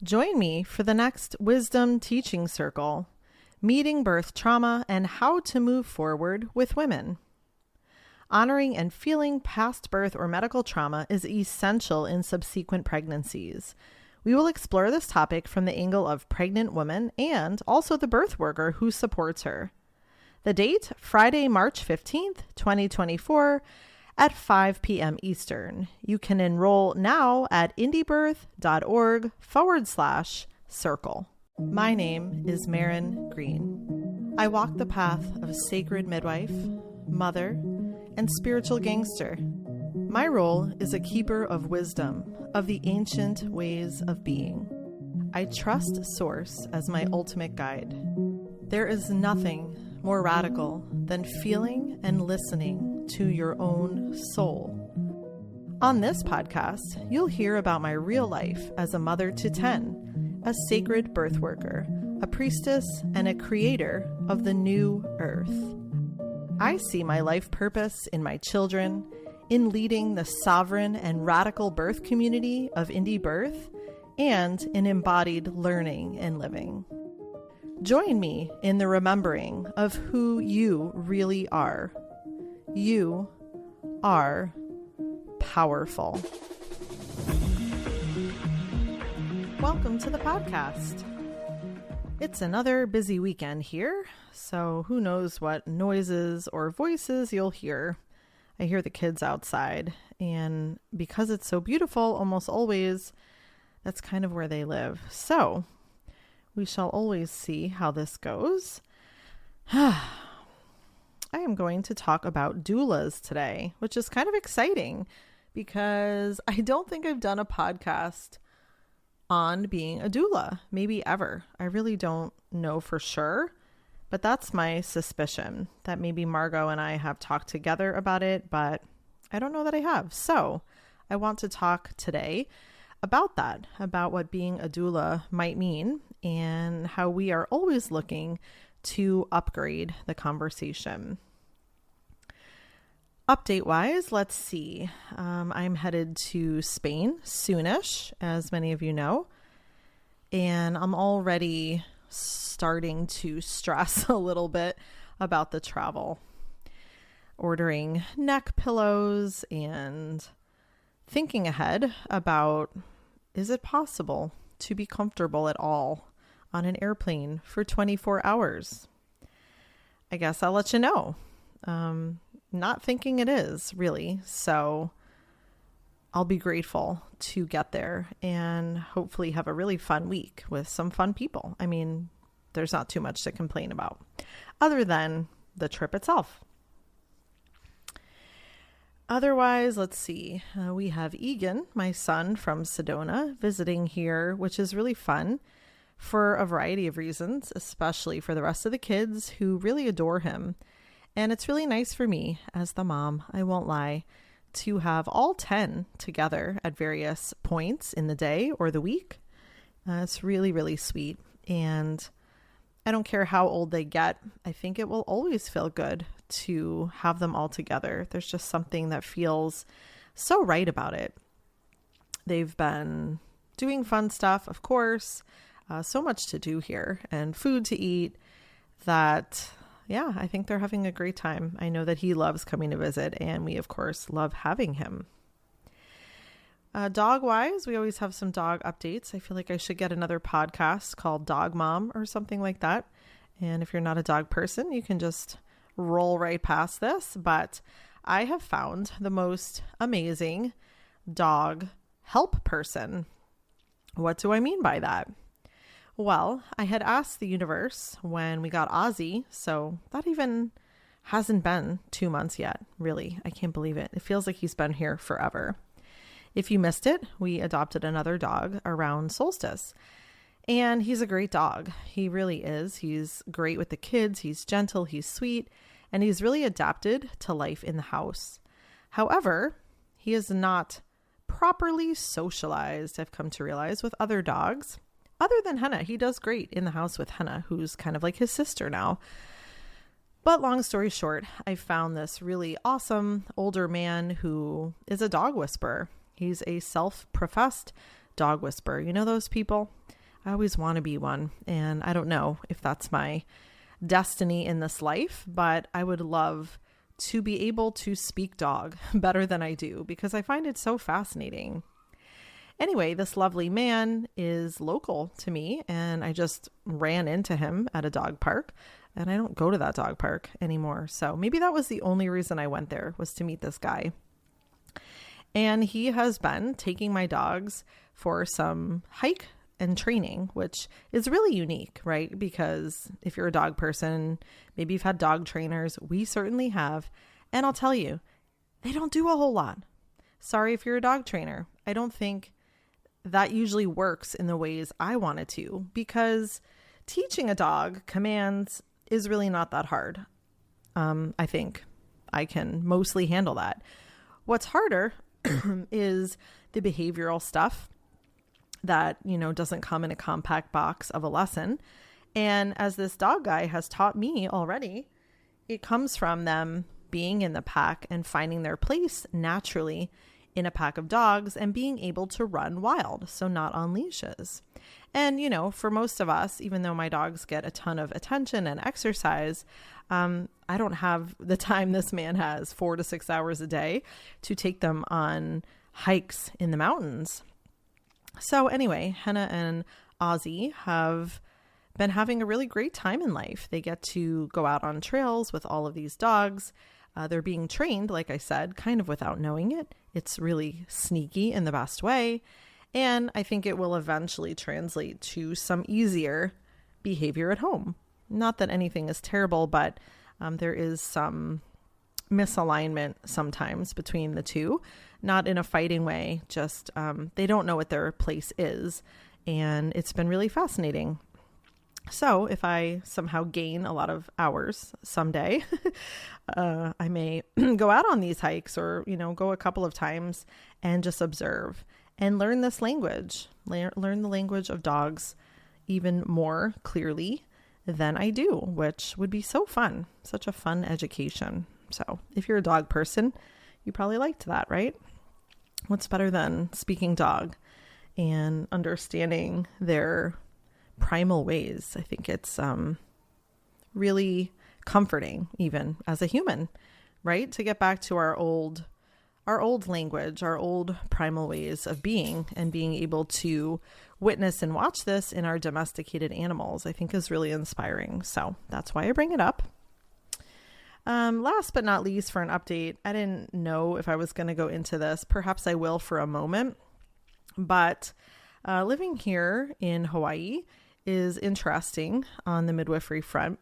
Join me for the next Wisdom Teaching Circle, Meeting Birth Trauma and How to Move Forward with Women. Honoring and feeling past birth or medical trauma is essential in subsequent pregnancies. We will explore this topic from the angle of pregnant woman and also the birth worker who supports her. The date, Friday, March 15th, 2024 at 5 p.m. Eastern. You can enroll now at indiebirth.org/circle. My name is Maryn Green. I walk the path of a sacred midwife, mother, and spiritual gangster. My role is a keeper of wisdom, of the ancient ways of being. I trust Source as my ultimate guide. There is nothing more radical than feeling and listening to your own soul. On this podcast, you'll hear about my real life as a mother to 10, a sacred birth worker, a priestess, and a creator of the new earth. I see my life purpose in my children, in leading the sovereign and radical birth community of Indie Birth, and in embodied learning and living. Join me in the remembering of who you really are. You are powerful. Welcome to the podcast. It's another busy weekend here, so who knows what noises or voices you'll hear. I hear the kids outside, and because it's so beautiful, almost always, that's kind of where they live. So we shall always see how this goes. I am going to talk about doulas today, which is kind of exciting because I don't think I've done a podcast on being a doula, maybe ever. I really don't know for sure, but that's my suspicion that maybe Margot and I have talked together about it, but I don't know that I have. So I want to talk today about that, about what being a doula might mean and how we are always looking to upgrade the conversation. Update-wise, let's see. I'm headed to Spain soonish, as many of you know, and I'm already starting to stress a little bit about the travel. Ordering neck pillows and thinking ahead about, is it possible to be comfortable at all on an airplane for 24 hours? I guess I'll let you know. Not thinking it is really. So I'll be grateful to get there and hopefully have a really fun week with some fun people. I mean, there's not too much to complain about other than the trip itself. Otherwise, let's see. We have Egan, my son from Sedona, visiting here, which is really fun for a variety of reasons, especially for the rest of the kids who really adore him. And it's really nice for me as the mom, I won't lie, to have all 10 together at various points in the day or the week. It's really, really sweet. And I don't care how old they get. I think it will always feel good to have them all together. There's just something that feels so right about it. They've been doing fun stuff, of course, so much to do here and food to eat that, yeah, I think they're having a great time. I know that he loves coming to visit, and we, of course, love having him. Dog-wise, we always have some dog updates. I feel like I should get another podcast called Dog Mom or something like that. And if you're not a dog person, you can just roll right past this. But I have found the most amazing dog help person. What do I mean by that? Well, I had asked the universe when we got Ozzy, so that even hasn't been 2 months yet, really. I can't believe it. It feels like he's been here forever. If you missed it, we adopted another dog around solstice, and he's a great dog. He really is. He's great with the kids. He's gentle, he's sweet, and he's really adapted to life in the house. However, he is not properly socialized, I've come to realize, with other dogs. Other than Henna, he does great in the house with Henna, who's kind of like his sister now. But long story short, I found this really awesome older man who is a dog whisperer. He's a self-professed dog whisperer. You know those people? I always want to be one. And I don't know if that's my destiny in this life, but I would love to be able to speak dog better than I do because I find it so fascinating. Anyway, this lovely man is local to me and I just ran into him at a dog park and I don't go to that dog park anymore. So maybe that was the only reason I went there, was to meet this guy. And he has been taking my dogs for some hike and training, which is really unique, right? Because if you're a dog person, maybe you've had dog trainers, we certainly have. And I'll tell you, they don't do a whole lot. Sorry if you're a dog trainer. I don't think that usually works in the ways I want it to, because teaching a dog commands is really not that hard. I think I can mostly handle that. What's harder is the behavioral stuff that, doesn't come in a compact box of a lesson. And as this dog guy has taught me already, it comes from them being in the pack and finding their place naturally in a pack of dogs and being able to run wild, so not on leashes. And, for most of us, even though my dogs get a ton of attention and exercise, I don't have the time this man has, 4 to 6 hours a day, to take them on hikes in the mountains. So anyway, Henna and Ozzy have been having a really great time in life. They get to go out on trails with all of these dogs. They're being trained, like I said, kind of without knowing it. It's really sneaky in the best way. And I think it will eventually translate to some easier behavior at home. Not that anything is terrible, but there is some misalignment sometimes between the two, not in a fighting way, just they don't know what their place is. And it's been really fascinating. So if I somehow gain a lot of hours someday, I may go out on these hikes or, go a couple of times and just observe and learn this language, learn the language of dogs even more clearly than I do, which would be so fun, such a fun education. So if you're a dog person, you probably liked that, right? What's better than speaking dog and understanding their primal ways? I think it's really comforting, even as a human, right? To get back to our old language, our old primal ways of being, and being able to witness and watch this in our domesticated animals, I think is really inspiring. So that's why I bring it up. Last but not least, for an update, I didn't know if I was going to go into this. Perhaps I will for a moment, but living here in Hawaii is interesting on the midwifery front.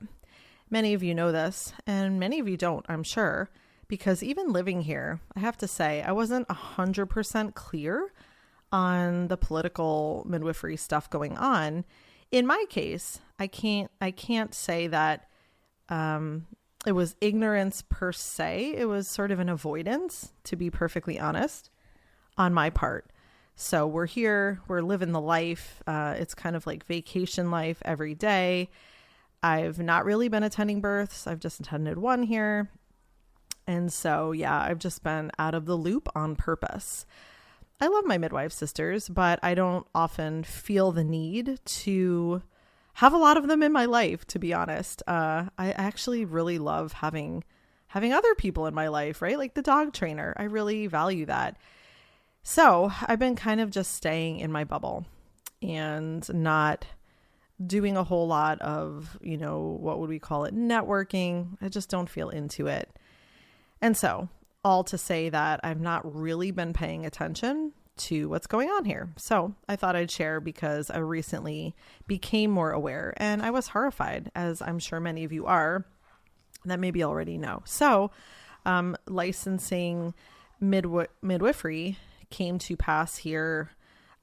Many of you know this, and many of you don't, I'm sure, because even living here, I have to say, I wasn't 100% clear on the political midwifery stuff going on. In my case, I can't say that it was ignorance per se. It was sort of an avoidance, to be perfectly honest, on my part. So we're here, we're living the life. It's kind of like vacation life every day. I've not really been attending births. I've just attended one here. And so, yeah, I've just been out of the loop on purpose. I love my midwife sisters, but I don't often feel the need to have a lot of them in my life, to be honest. I actually really love having other people in my life, right? Like the dog trainer. I really value that. So I've been kind of just staying in my bubble and not doing a whole lot of, what would we call it? Networking. I just don't feel into it. And so all to say that I've not really been paying attention to what's going on here. So I thought I'd share because I recently became more aware, and I was horrified, as I'm sure many of you are, that maybe already know. So licensing midwifery came to pass here.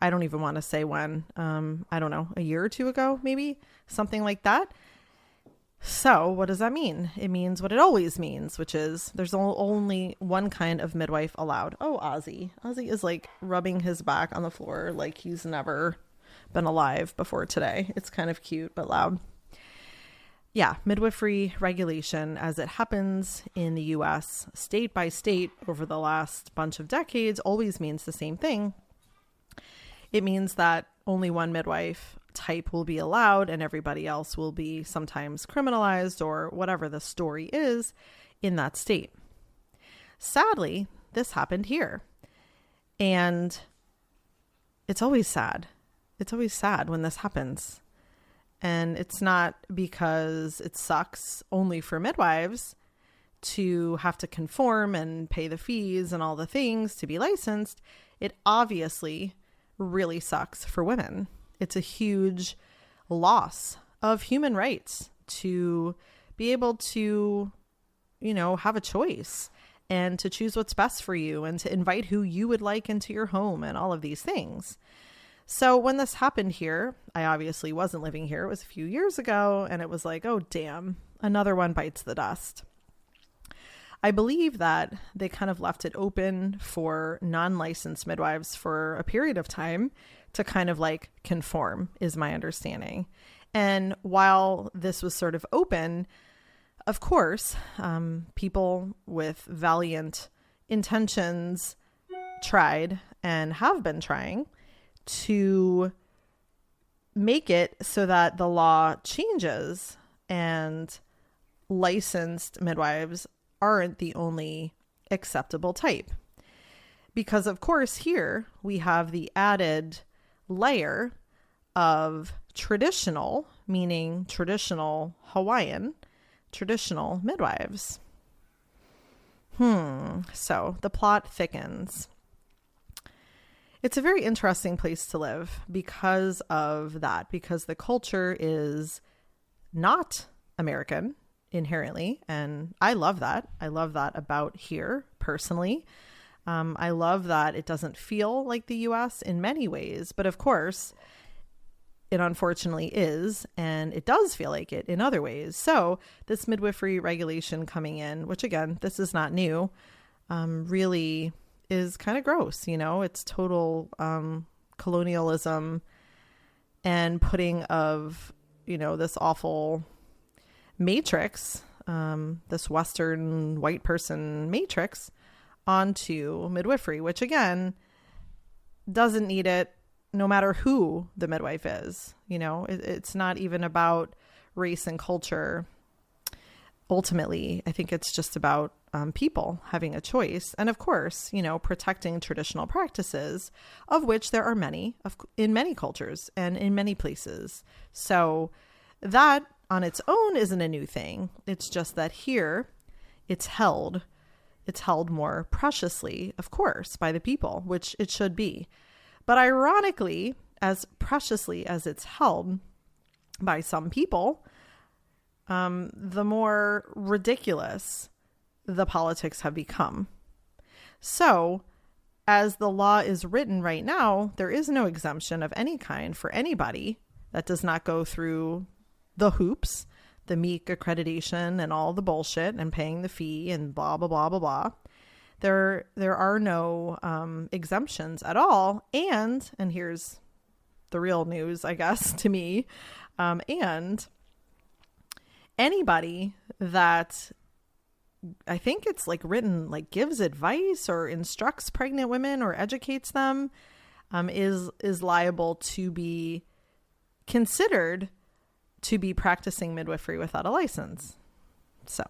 I don't even want to say when, I don't know, a year or two ago, maybe something like that. So what does that mean? It means what it always means, which is there's only one kind of midwife allowed. Oh, Ozzy is like rubbing his back on the floor like he's never been alive before today. It's kind of cute, but loud. Yeah, midwifery regulation, as it happens in the US, state by state over the last bunch of decades, always means the same thing. It means that only one midwife type will be allowed and everybody else will be sometimes criminalized or whatever the story is in that state. Sadly, this happened here. And it's always sad. It's always sad when this happens. And it's not because it sucks only for midwives to have to conform and pay the fees and all the things to be licensed. It obviously really sucks for women. It's a huge loss of human rights to be able to, have a choice and to choose what's best for you and to invite who you would like into your home and all of these things. So when this happened here, I obviously wasn't living here. It was a few years ago, and it was like, oh, damn, another one bites the dust. I believe that they kind of left it open for non-licensed midwives for a period of time to kind of like conform, is my understanding. And while this was sort of open, of course, people with valiant intentions tried and have been trying to make it so that the law changes and licensed midwives aren't the only acceptable type. Because of course here we have the added layer of traditional, meaning traditional Hawaiian, traditional midwives. So the plot thickens. It's a very interesting place to live because of that, because the culture is not American inherently. And I love that. I love that about here personally. I love that it doesn't feel like the US in many ways, but of course it unfortunately is, and it does feel like it in other ways. So this midwifery regulation coming in, which again, this is not new, really is kind of gross. It's total colonialism and putting of, this awful matrix, this Western white person matrix onto midwifery, which again, doesn't need it no matter who the midwife is. It's not even about race and culture. Ultimately, I think it's just about people having a choice. And of course, protecting traditional practices, of which there are many in many cultures and in many places. So that on its own isn't a new thing. It's just that here it's held more preciously, of course, by the people, which it should be. But ironically, as preciously as it's held by some people, the more ridiculous the politics have become. So, as the law is written right now, there is no exemption of any kind for anybody that does not go through the hoops, the meek accreditation and all the bullshit and paying the fee and blah, blah, blah, blah, blah. There are no exemptions at all. And here's the real news, I guess, to me. And anybody that, I think it's like written, like gives advice or instructs pregnant women or educates them, is liable to be considered to be practicing midwifery without a license. So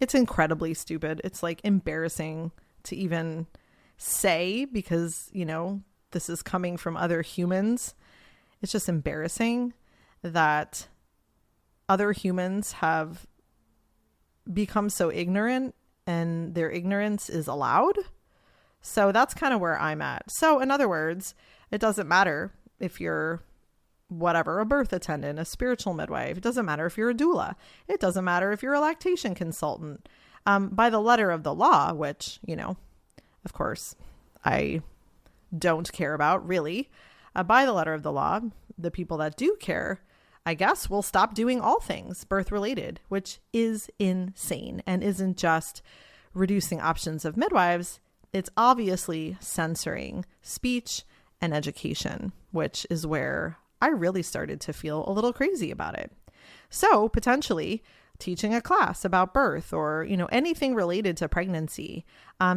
it's incredibly stupid. It's like embarrassing to even say because, this is coming from other humans. It's just embarrassing that other humans have become so ignorant and their ignorance is allowed. So that's kind of where I'm at. So in other words, it doesn't matter if you're whatever, a birth attendant, a spiritual midwife. It doesn't matter if you're a doula. It doesn't matter if you're a lactation consultant. By the letter of the law, which, of course, I don't care about really. By the letter of the law, the people that do care, I guess, will stop doing all things birth related, which is insane and isn't just reducing options of midwives. It's obviously censoring speech and education, which is where I really started to feel a little crazy about it. So potentially teaching a class about birth or, anything related to pregnancy.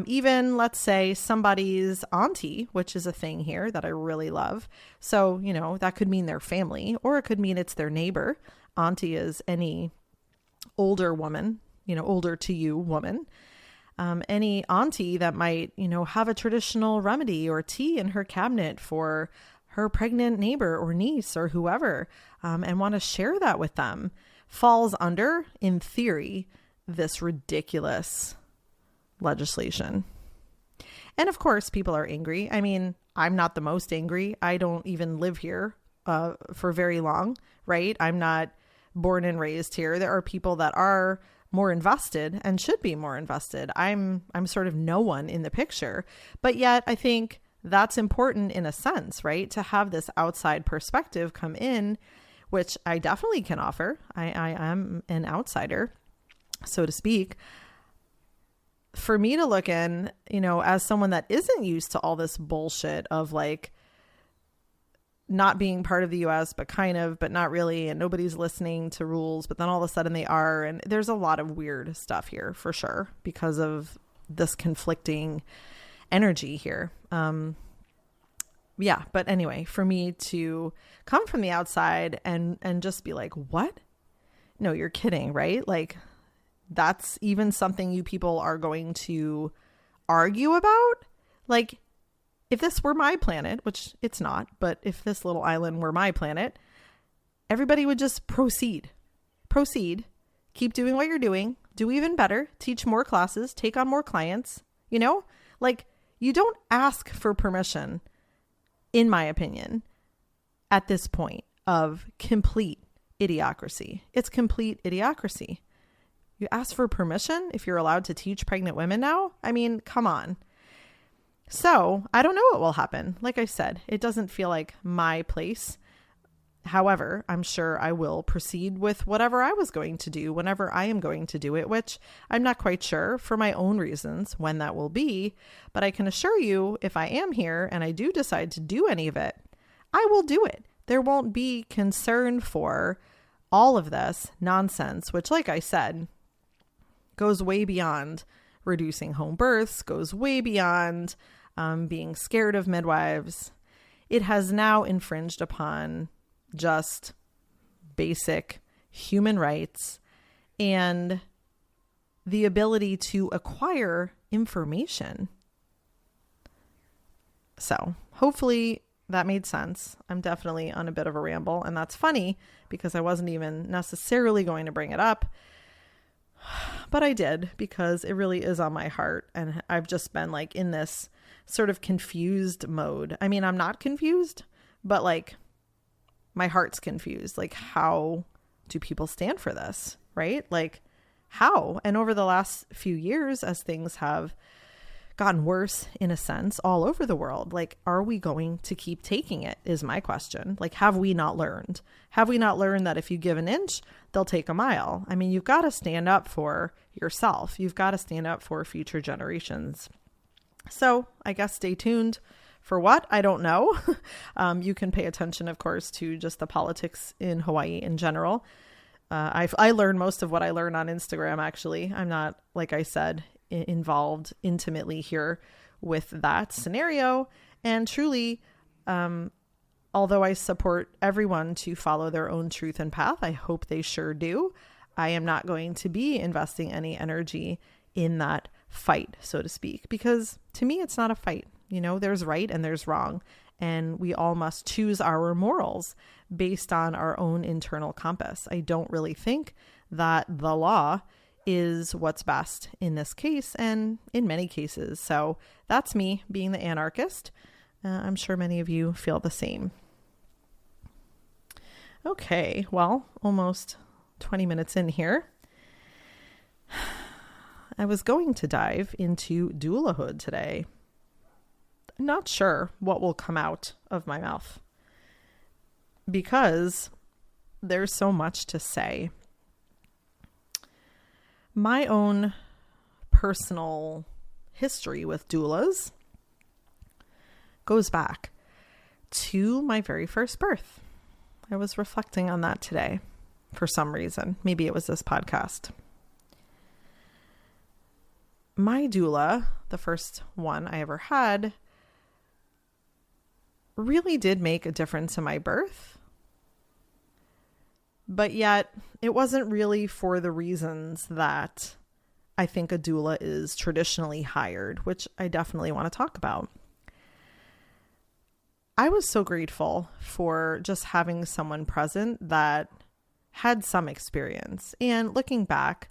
Even let's say somebody's auntie, which is a thing here that I really love. So, that could mean their family, or it could mean it's their neighbor. Auntie is any older woman, older to you woman. Any auntie that might, have a traditional remedy or tea in her cabinet for her pregnant neighbor or niece or whoever, and want to share that with them, falls under, in theory, this ridiculous legislation. And of course, people are angry. I mean, I'm not the most angry. I don't even live here for very long, right? I'm not born and raised here. There are people that are more invested and should be more invested. I'm sort of no one in the picture, but yet I think that's important in a sense, right? To have this outside perspective come in, which I definitely can offer. I am an outsider, so to speak. For me to look in, as someone that isn't used to all this bullshit of like not being part of the US, but kind of, but not really. And nobody's listening to rules, but then all of a sudden they are. And there's a lot of weird stuff here for sure because of this conflicting energy here. Yeah. But anyway, for me to come from the outside and just be like, what? No, you're kidding, right? Like that's even something you people are going to argue about. Like if this were my planet, which it's not, but if this little island were my planet, everybody would just proceed, keep doing what you're doing, do even better, teach more classes, take on more clients, like you don't ask for permission, in my opinion, at this point of complete idiocracy. It's complete idiocracy. You ask for permission if you're allowed to teach pregnant women now? I mean, come on. So I don't know what will happen. Like I said, it doesn't feel like my place. However, I'm sure I will proceed with whatever I was going to do whenever I am going to do it, which I'm not quite sure for my own reasons when that will be. But I can assure you, if I am here and I do decide to do any of it, I will do it. There won't be concern for all of this nonsense, which, like I said, goes way beyond reducing home births, goes way beyond being scared of midwives. It has now infringed upon just basic human rights and the ability to acquire information. So hopefully that made sense. I'm definitely on a bit of a ramble, and that's funny because I wasn't even necessarily going to bring it up, but I did because it really is on my heart. And I've just been like in this sort of confused mode. I mean, I'm not confused, but like my heart's confused. Like, how do people stand for this? Right? Like how? And over the last few years, as things have gotten worse in a sense all over the world, like, are we going to keep taking it is my question. Like, have we not learned? Have we not learned that if you give an inch, they'll take a mile? I mean, you've got to stand up for yourself. You've got to stand up for future generations. So I guess stay tuned for what? I don't know. You can pay attention, of course, to just the politics in Hawaii in general. I learn most of what I learn on Instagram, actually. I'm not, like I said, involved intimately here with that scenario. And truly, although I support everyone to follow their own truth and path, I hope they sure do. I am not going to be investing any energy in that fight, so to speak, because to me, it's not a fight. You know, there's right and there's wrong, and we all must choose our morals based on our own internal compass. I don't really think that the law is what's best in this case and in many cases. So that's me being the anarchist. I'm sure many of you feel the same. Okay, well, almost 20 minutes in here. I was going to dive into doulahood today. I'm not sure what will come out of my mouth because there's so much to say. My own personal history with doulas goes back to my very first birth. I was reflecting on that today. for some reason. Maybe it was this podcast. My doula, the first one I ever had, really did make a difference in my birth. But yet it wasn't really for the reasons that I think a doula is traditionally hired, which I definitely want to talk about. I was so grateful for just having someone present that had some experience. And looking back,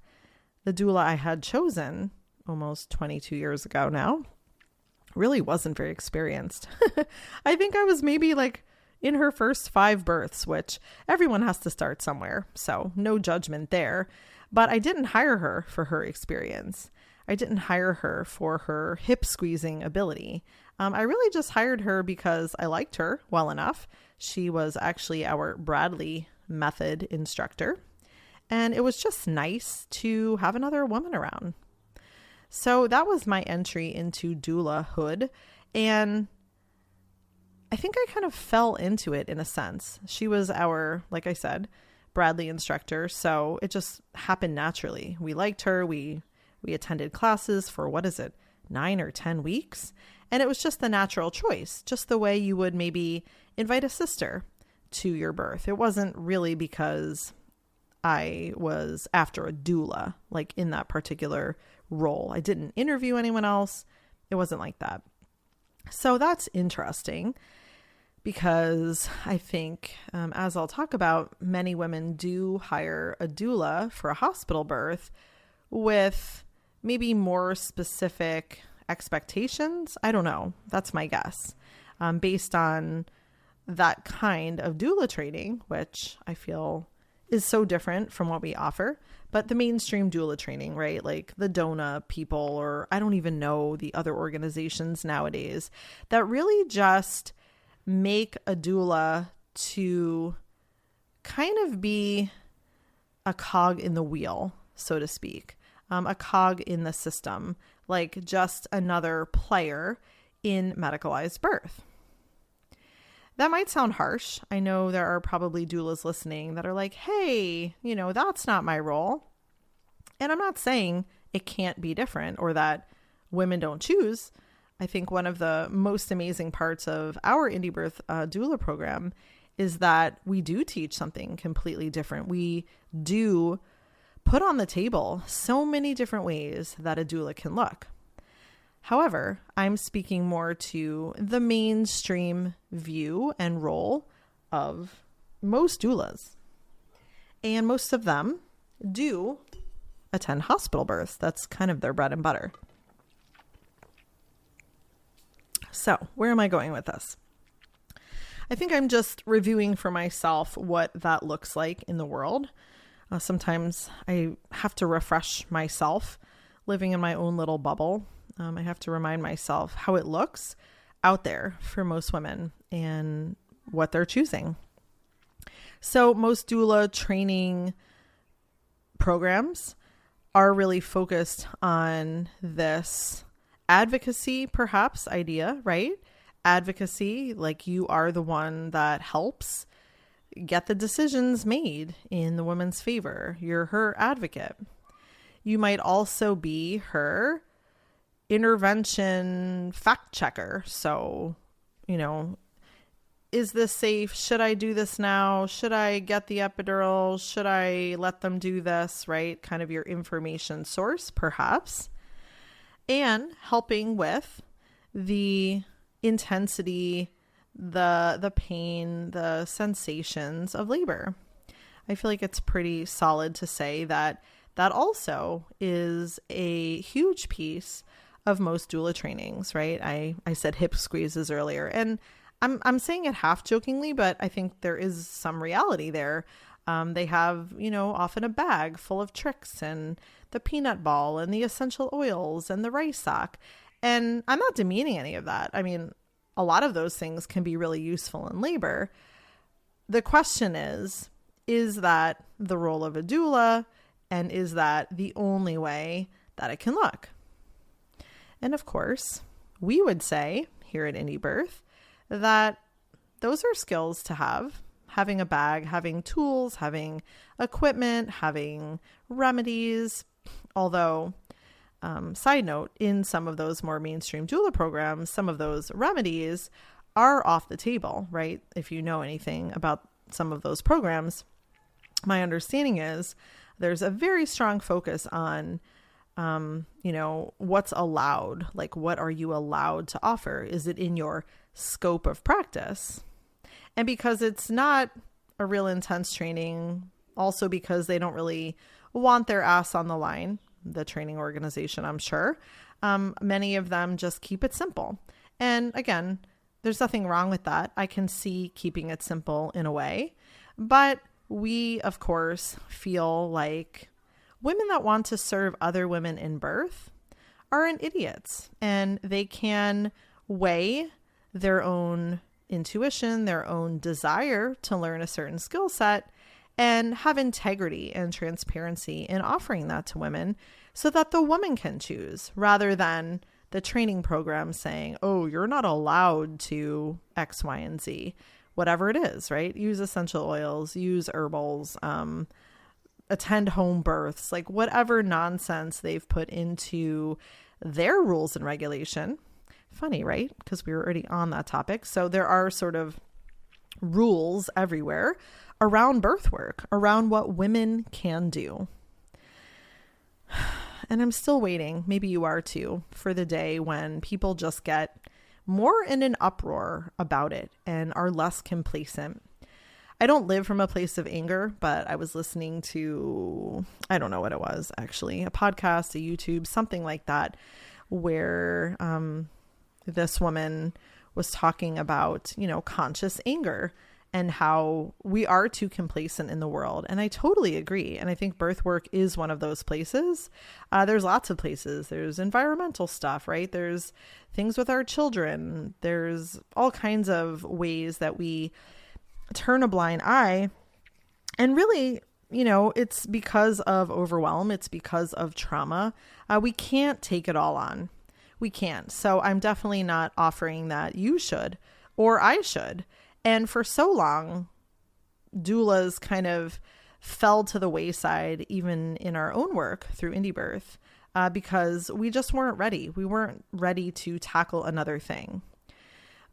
the doula I had chosen almost 22 years ago now really wasn't very experienced. I think I was maybe like in her first 5 births, which everyone has to start somewhere. So no judgment there. But I didn't hire her for her experience. I didn't hire her for her hip squeezing ability. I really just hired her because I liked her well enough. She was actually our Bradley method instructor. And it was just nice to have another woman around. So that was my entry into doulahood. And I think I kind of fell into it in a sense. She was our, like I said, Bradley instructor. So it just happened naturally. We liked her. We attended classes for 9 or 10 weeks. And it was just the natural choice, just the way you would maybe invite a sister to your birth. It wasn't really because I was after a doula, like in that particular role. I didn't interview anyone else. It wasn't like that. So that's interesting because I think, as I'll talk about, many women do hire a doula for a hospital birth with maybe more specific expectations. I don't know. That's my guess. Based on that kind of doula training, which I feel is so different from what we offer. But the mainstream doula training, right? Like the DONA people, or I don't even know the other organizations nowadays that really just make a doula to kind of be a cog in the wheel, so to speak, a cog in the system, like just another player in medicalized birth. That might sound harsh. I know there are probably doulas listening that are like, hey, that's not my role. And I'm not saying it can't be different or that women don't choose. I think one of the most amazing parts of our Indie Birth doula program is that we do teach something completely different. We do put on the table so many different ways that a doula can look. However, I'm speaking more to the mainstream view and role of most doulas. And most of them do attend hospital births. That's kind of their bread and butter. So, where am I going with this? I think I'm just reviewing for myself what that looks like in the world. Sometimes I have to refresh myself living in my own little bubble. I have to remind myself how it looks out there for most women and what they're choosing. So most doula training programs are really focused on this advocacy, perhaps, idea, right? Advocacy, like you are the one that helps get the decisions made in the woman's favor. You're her advocate. You might also be her intervention fact checker. So, is this safe? Should I do this now? Should I get the epidural? Should I let them do this? Right? Kind of your information source, perhaps. And helping with the intensity, the pain, the sensations of labor. I feel like it's pretty solid to say that also is a huge piece of most doula trainings, right? I said hip squeezes earlier, and I'm saying it half jokingly, but I think there is some reality there. They have, often a bag full of tricks and the peanut ball and the essential oils and the rice sock. And I'm not demeaning any of that. I mean, a lot of those things can be really useful in labor. The question is that the role of a doula? And is that the only way that it can look? And of course, we would say here at Indie Birth that those are skills to have. having a bag, having tools, having equipment, having remedies. Although, side note, in some of those more mainstream doula programs, some of those remedies are off the table, right? If you know anything about some of those programs, my understanding is there's a very strong focus on, what's allowed, like what are you allowed to offer? Is it in your scope of practice? And because it's not a real intense training, also because they don't really want their ass on the line, the training organization, I'm sure, many of them just keep it simple. And again, there's nothing wrong with that. I can see keeping it simple in a way, but we, of course, feel like women that want to serve other women in birth aren't idiots, and they can weigh their own intuition, their own desire to learn a certain skill set, and have integrity and transparency in offering that to women so that the woman can choose, rather than the training program saying, oh, you're not allowed to X, Y, and Z, whatever it is, right? Use essential oils, use herbals, attend home births, like whatever nonsense they've put into their rules and regulation. Funny, right? Because we were already on that topic. So there are sort of rules everywhere around birth work, around what women can do. And I'm still waiting, maybe you are too, for the day when people just get more in an uproar about it and are less complacent. I don't live from a place of anger, but I was listening to, I don't know what it was actually, a podcast, a YouTube, something like that, where this woman was talking about, conscious anger and how we are too complacent in the world. And I totally agree. And I think birth work is one of those places. There's lots of places. There's environmental stuff, right? There's things with our children. There's all kinds of ways that we turn a blind eye. And really, it's because of overwhelm. It's because of trauma. We can't take it all on. We can't. So I'm definitely not offering that you should, or I should. And for so long, doulas kind of fell to the wayside, even in our own work through indie birth, because we just weren't ready. We weren't ready to tackle another thing.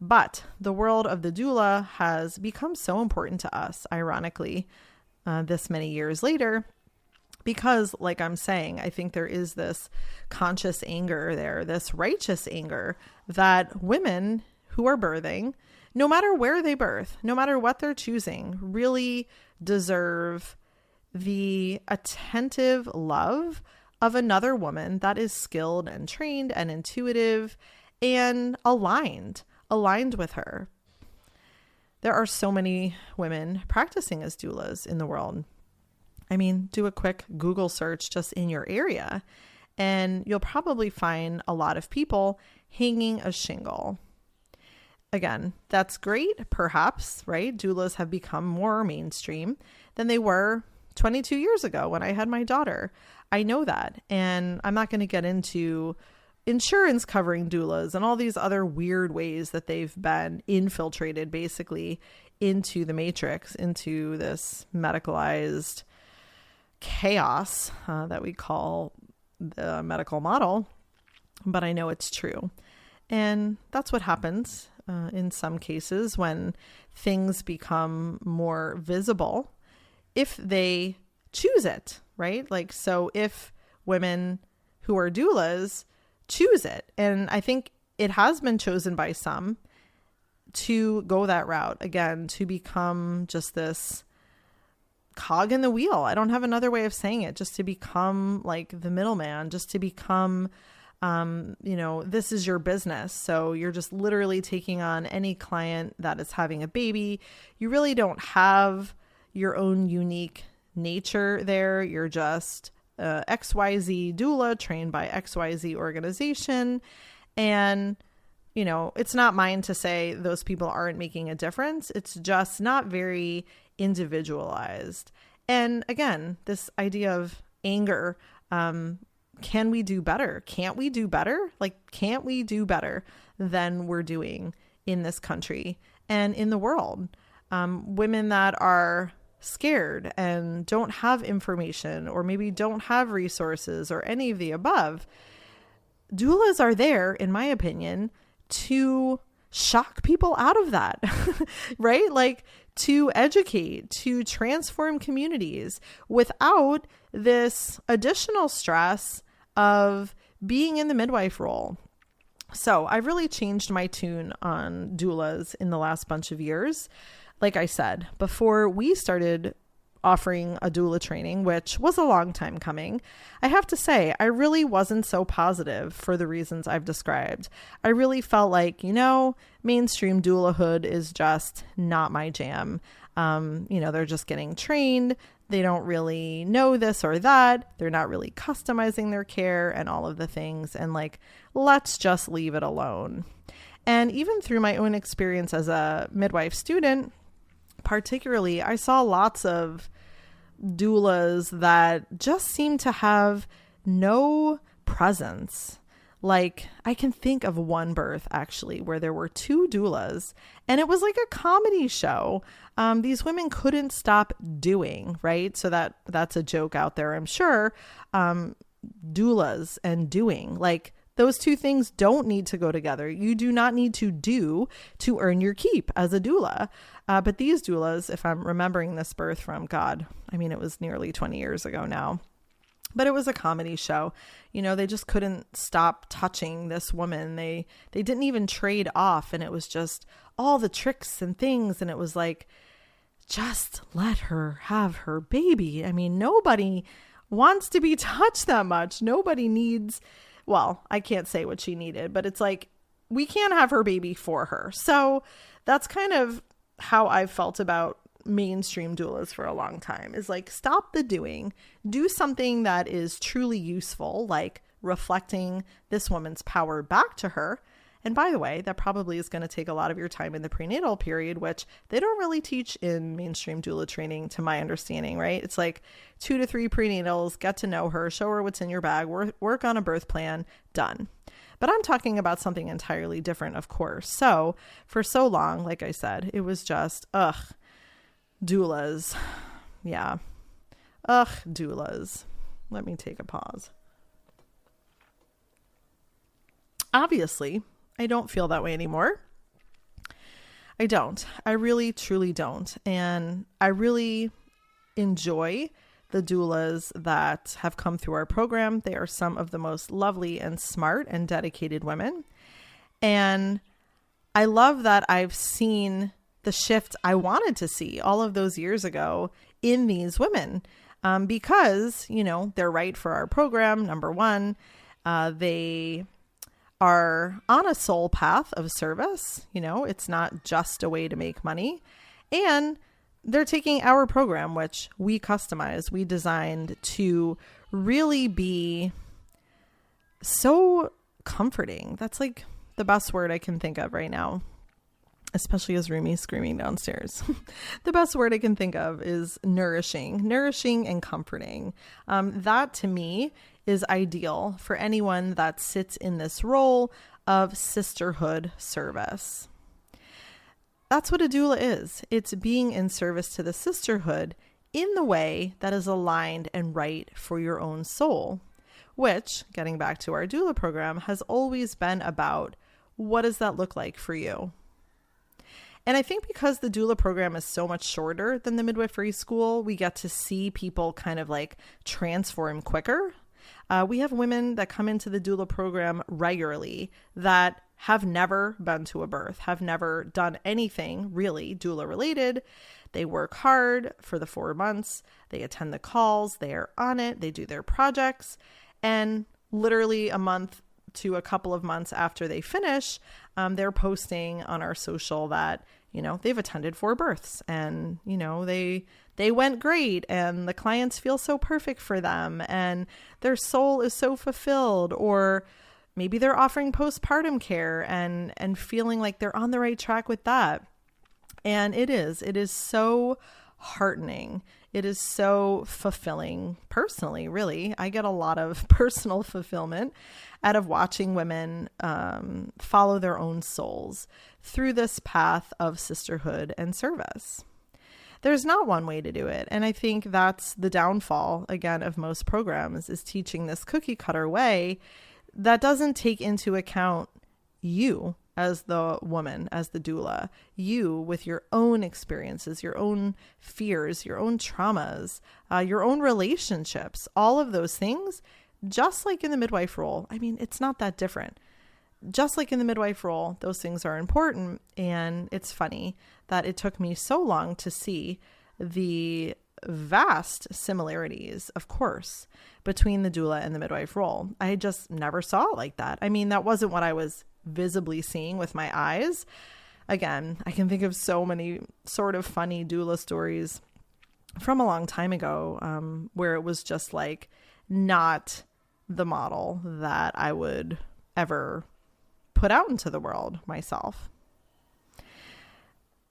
But the world of the doula has become so important to us, ironically, this many years later, because like I'm saying, I think there is this conscious anger there, this righteous anger that women who are birthing, no matter where they birth, no matter what they're choosing, really deserve the attentive love of another woman that is skilled and trained and intuitive and aligned with her. There are so many women practicing as doulas in the world. I mean, do a quick Google search just in your area, and you'll probably find a lot of people hanging a shingle. Again, that's great, perhaps, right? Doulas have become more mainstream than they were 22 years ago when I had my daughter. I know that. And I'm not going to get into insurance covering doulas and all these other weird ways that they've been infiltrated basically into the matrix, into this medicalized chaos that we call the medical model. But I know it's true. And that's what happens in some cases when things become more visible, if they choose it, right? Like, so if women who are doulas choose it, and I think it has been chosen by some to go that route, again, to become just this cog in the wheel. I don't have another way of saying it, just to become like the middleman, just to become this is your business. So you're just literally taking on any client that is having a baby. You really don't have your own unique nature there. You're just XYZ doula trained by XYZ organization. And, it's not mine to say those people aren't making a difference. It's just not very individualized. And again, this idea of anger, can we do better? Can't we do better? Can't we do better than we're doing in this country and in the world? women that are scared and don't have information, or maybe don't have resources, or any of the above. Doulas are there, in my opinion, to shock people out of that, right? Like to educate, to transform communities without this additional stress of being in the midwife role. So I've really changed my tune on doulas in the last bunch of years. Like I said, before we started offering a doula training, which was a long time coming, I have to say, I really wasn't so positive for the reasons I've described. I really felt like, mainstream doulahood is just not my jam. They're just getting trained. They don't really know this or that. They're not really customizing their care and all of the things. And let's just leave it alone. And even through my own experience as a midwife student, particularly, I saw lots of doulas that just seem to have no presence. Like, I can think of one birth actually where there were two doulas and it was like a comedy show. These women couldn't stop doing, right? So that's a joke out there, I'm sure. Doulas and doing, like, those two things don't need to go together. You do not need to do to earn your keep as a doula. But these doulas, if I'm remembering this birth from, it was nearly 20 years ago now, but it was a comedy show. They just couldn't stop touching this woman. They didn't even trade off. And it was just all the tricks and things. And it was like, just let her have her baby. Nobody wants to be touched that much. Nobody needs... Well, I can't say what she needed, but it's like, we can't have her baby for her. So that's kind of how I've felt about mainstream doulas for a long time, is like, stop the doing, do something that is truly useful, like reflecting this woman's power back to her. And by the way, that probably is going to take a lot of your time in the prenatal period, which they don't really teach in mainstream doula training, to my understanding, right? It's like 2 to 3 prenatals, get to know her, show her what's in your bag, work on a birth plan, done. But I'm talking about something entirely different, of course. So for so long, like I said, it was just, doulas. Yeah. Doulas. Let me take a pause. Obviously, I don't feel that way anymore. I don't. I really, truly don't. And I really enjoy the doulas that have come through our program. They are some of the most lovely and smart and dedicated women. And I love that I've seen the shift I wanted to see all of those years ago in these women, because, they're right for our program. Number one, they are on a soul path of service. It's not just a way to make money. And they're taking our program, which we customized, we designed to really be so comforting. That's like the best word I can think of right now, especially as Rumi's screaming downstairs. The best word I can think of is nourishing and comforting. That to me is ideal for anyone that sits in this role of sisterhood service. That's what a doula is. It's being in service to the sisterhood in the way that is aligned and right for your own soul, which, getting back to our doula program, has always been about, what does that look like for you? And I think because the doula program is so much shorter than the midwifery school, we get to see people kind of like transform quicker. We have women that come into the doula program regularly that have never been to a birth, have never done anything really doula related. They work hard for the 4 months. They attend the calls. They are on it. They do their projects. And literally a month to a couple of months after they finish, they're posting on our social that, they've attended 4 births and, they went great and the clients feel so perfect for them and their soul is so fulfilled. Or maybe they're offering postpartum care and feeling like they're on the right track with that. And it is so heartening. It is so fulfilling personally, really. I get a lot of personal fulfillment out of watching women follow their own souls through this path of sisterhood and service. There's not one way to do it. And I think that's the downfall, again, of most programs, is teaching this cookie cutter way that doesn't take into account you as the woman, as the doula, you with your own experiences, your own fears, your own traumas, your own relationships, all of those things, just like in the midwife role. I mean, it's not that different. Just like in the midwife role, those things are important. And it's funny that it took me so long to see the vast similarities, of course, between the doula and the midwife role. I just never saw it like that. I mean, that wasn't what I was visibly seeing with my eyes. Again, I can think of so many sort of funny doula stories from a long time ago, where it was just like not the model that I would ever put out into the world myself.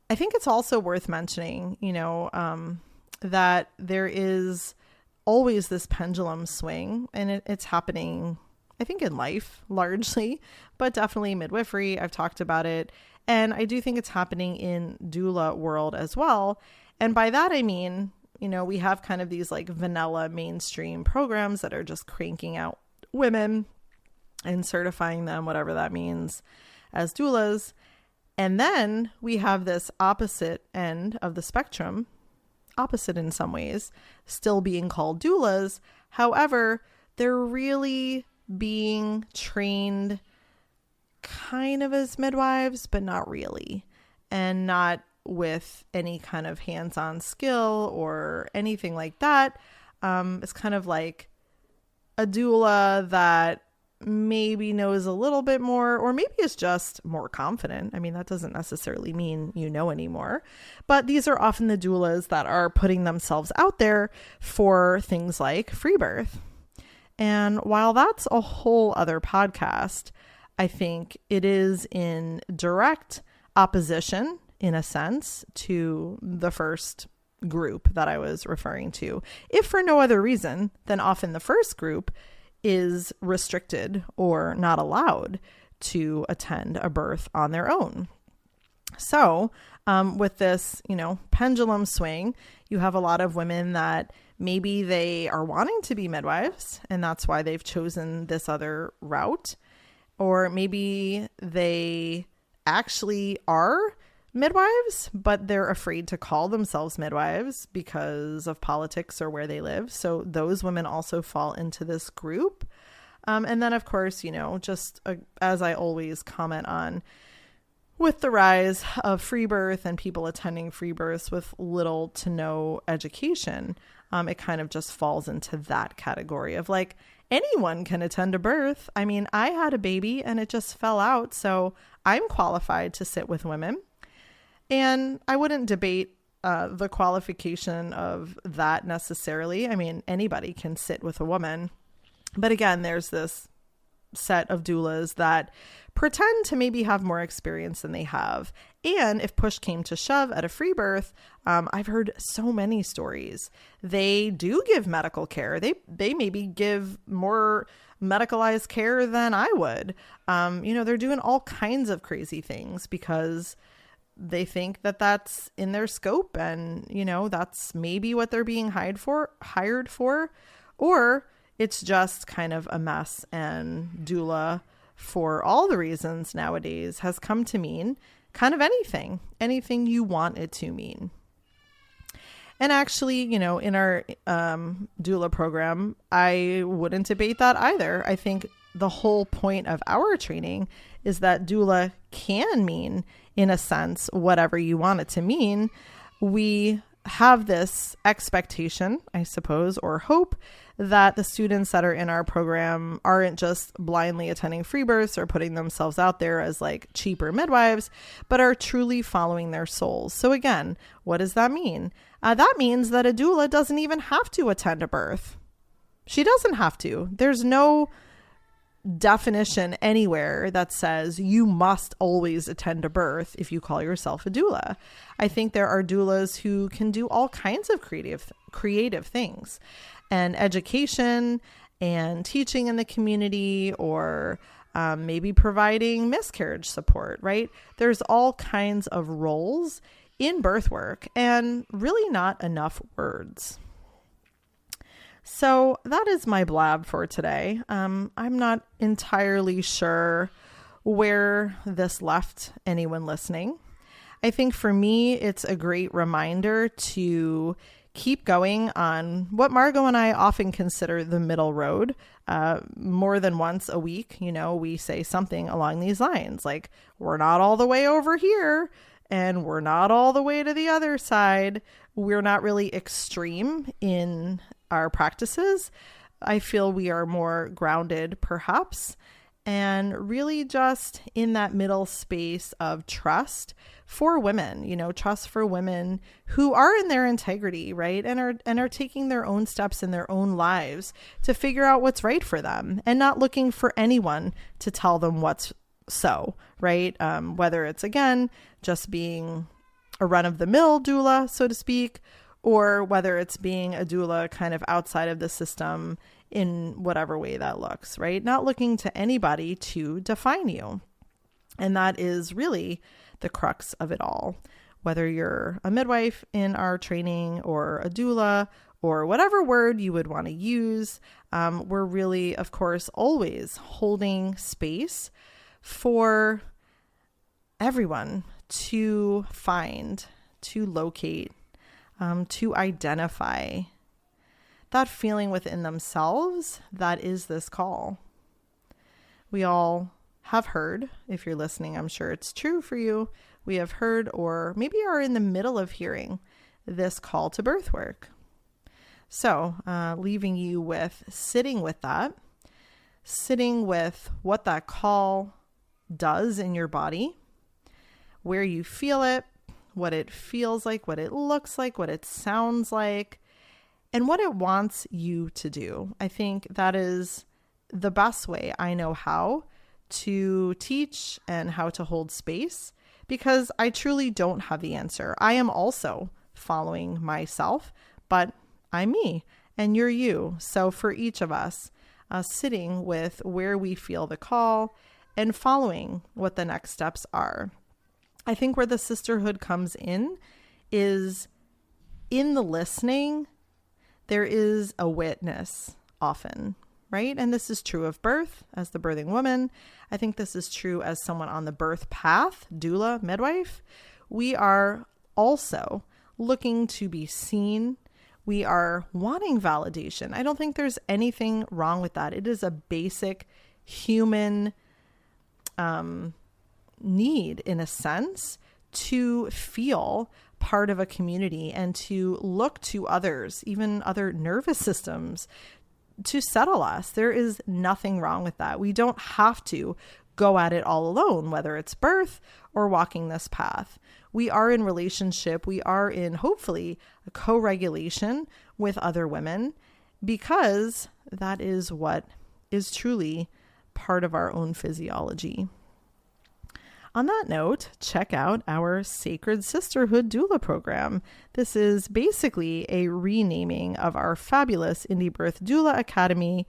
I think it's also worth mentioning, that there is always this pendulum swing, and it's happening, I think, in life largely, but definitely midwifery. I've talked about it. And I do think it's happening in doula world as well. And by that, I mean, we have kind of these like vanilla mainstream programs that are just cranking out women and certifying them, whatever that means, as doulas. And then we have this opposite end of the spectrum, opposite in some ways, still being called doulas. However, they're really being trained kind of as midwives, but not really, and not with any kind of hands-on skill or anything like that. It's kind of like a doula that maybe knows a little bit more, or maybe is just more confident. I mean, that doesn't necessarily mean anymore, but these are often the doulas that are putting themselves out there for things like free birth. And while that's a whole other podcast, I think it is in direct opposition, in a sense, to the first group that I was referring to, if for no other reason than often the first group is restricted or not allowed to attend a birth on their own. So with this, pendulum swing, you have a lot of women that maybe they are wanting to be midwives, and that's why they've chosen this other route. Or maybe they actually are midwives, but they're afraid to call themselves midwives because of politics or where they live. So those women also fall into this group. And then, of course, as I always comment on, with the rise of free birth and people attending free births with little to no education, it kind of just falls into that category of like, anyone can attend a birth. I mean, I had a baby and it just fell out, so I'm qualified to sit with women. And I wouldn't debate the qualification of that necessarily. I mean, anybody can sit with a woman. But again, there's this set of doulas that pretend to maybe have more experience than they have. And if push came to shove at a free birth, I've heard so many stories. They do give medical care. They maybe give more medicalized care than I would. They're doing all kinds of crazy things because they think that that's in their scope, and, that's maybe what they're being hired for, or it's just kind of a mess. And doula, for all the reasons nowadays, has come to mean kind of anything you want it to mean. And actually, in our doula program, I wouldn't debate that either. I think the whole point of our training is that doula can mean, in a sense, whatever you want it to mean. We have this expectation, I suppose, or hope that the students that are in our program aren't just blindly attending free births or putting themselves out there as like cheaper midwives, but are truly following their souls. So again, what does that mean? That means that a doula doesn't even have to attend a birth. She doesn't have to. There's no definition anywhere that says you must always attend a birth if you call yourself a doula. I think there are doulas who can do all kinds of creative things, and education and teaching in the community, or maybe providing miscarriage support, right? There's all kinds of roles in birth work, and really not enough words. So that is my blab for today. I'm not entirely sure where this left anyone listening. I think for me, it's a great reminder to keep going on what Margot and I often consider the middle road. More than once a week, we say something along these lines, like, we're not all the way over here and we're not all the way to the other side. We're not really extreme in our practices. I feel we are more grounded, perhaps, and really just in that middle space of trust for women, trust for women who are in their integrity, right? And are taking their own steps in their own lives to figure out what's right for them, and not looking for anyone to tell them what's so, right? Whether it's, again, just being a run-of-the-mill doula, so to speak, or whether it's being a doula kind of outside of the system in whatever way that looks, right? Not looking to anybody to define you. And that is really the crux of it all. Whether you're a midwife in our training, or a doula, or whatever word you would want to use, we're really, of course, always holding space for everyone to find, to locate, to identify that feeling within themselves that is this call. We all have heard, if you're listening, I'm sure it's true for you, we have heard, or maybe are in the middle of hearing, this call to birth work. So leaving you with sitting with that, sitting with what that call does in your body, where you feel it, what it feels like, what it looks like, what it sounds like, and what it wants you to do. I think that is the best way I know how to teach and how to hold space, because I truly don't have the answer. I am also following myself, but I'm me and you're you. So for each of us, sitting with where we feel the call and following what the next steps are. I think where the sisterhood comes in is in the listening. There is a witness often, right? And this is true of birth as the birthing woman. I think this is true as someone on the birth path, doula, midwife. We are also looking to be seen. We are wanting validation. I don't think there's anything wrong with that. It is a basic human need, in a sense, to feel part of a community and to look to others, even other nervous systems, to settle us. There is nothing wrong with that. We don't have to go at it all alone, whether it's birth or walking this path. We are in relationship. We are in, hopefully, a co-regulation with other women, because that is what is truly part of our own physiology. On that note, check out our Sacred Sisterhood Doula program. This is basically a renaming of our fabulous Indie Birth Doula Academy.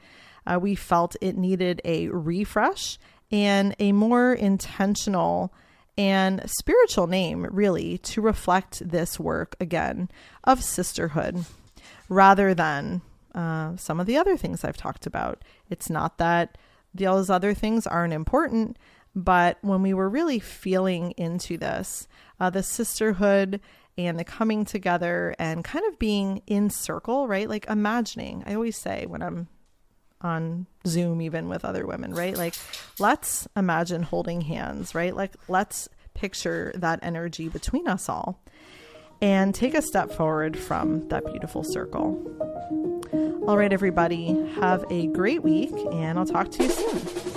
We felt it needed a refresh and a more intentional and spiritual name, really, to reflect this work, again, of sisterhood, rather than some of the other things I've talked about. It's not that those other things aren't important, but when we were really feeling into this, the sisterhood and the coming together and kind of being in circle, right? Like imagining, I always say when I'm on Zoom, even with other women, right? Like, let's imagine holding hands, right? Like, let's picture that energy between us all and take a step forward from that beautiful circle. All right, everybody, have a great week, and I'll talk to you soon.